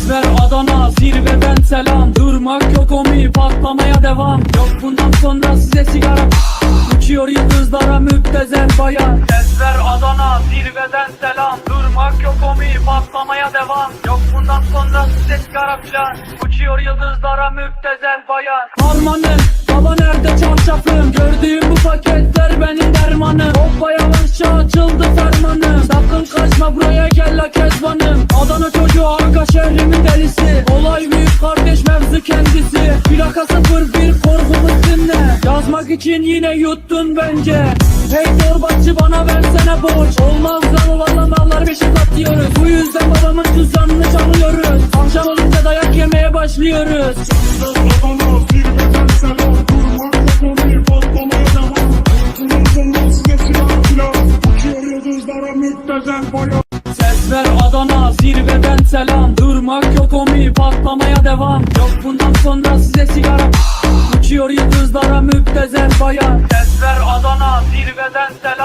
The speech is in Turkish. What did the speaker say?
Ses ver Adana, zirveden selam. Durmak yok omi, patlamaya devam. Yok bundan sonra size sigara. Uçuyor yıldızlara müptezel bayan. Ses ver Adana, zirveden selam. Durmak yok omi, patlamaya devam. Yok bundan sonra size sigara filan. Uçuyor yıldızlara müptezel bayan. Harmanım, baba nerede çarşafım? Gördüğüm bu paketler benim dermanım. Hoppa yavaşça açıldı fermanım. Sakın kaçma buraya gel la kezbanım. Adana çocuğu arka şehrimin delisi. Olay büyük kardeş mevzu kendisi. Plaka 01 korkumuz dinle. Yazmak için yine yuttun bence. Hey torbacı bana versene borç. Olmaz lan valla mallar beşe katlıyoruz. Bu yüzden babamın cüzdanını çalıyoruz. Akşam olunca dayak yemeye başlıyoruz. Adana zirveden selam. Durmak yok omi, patlamaya devam. Bundan sonra size silah filan. Uçuyor yıldızlara müptezel bayan. Ses ver Adana, zirveden selam. Durmak yok omi, patlamaya devam. Yok bundan sonra size sigara. Uçuyor yıldızlara müptezel bayan. Ses ver Adana, zirveden selam.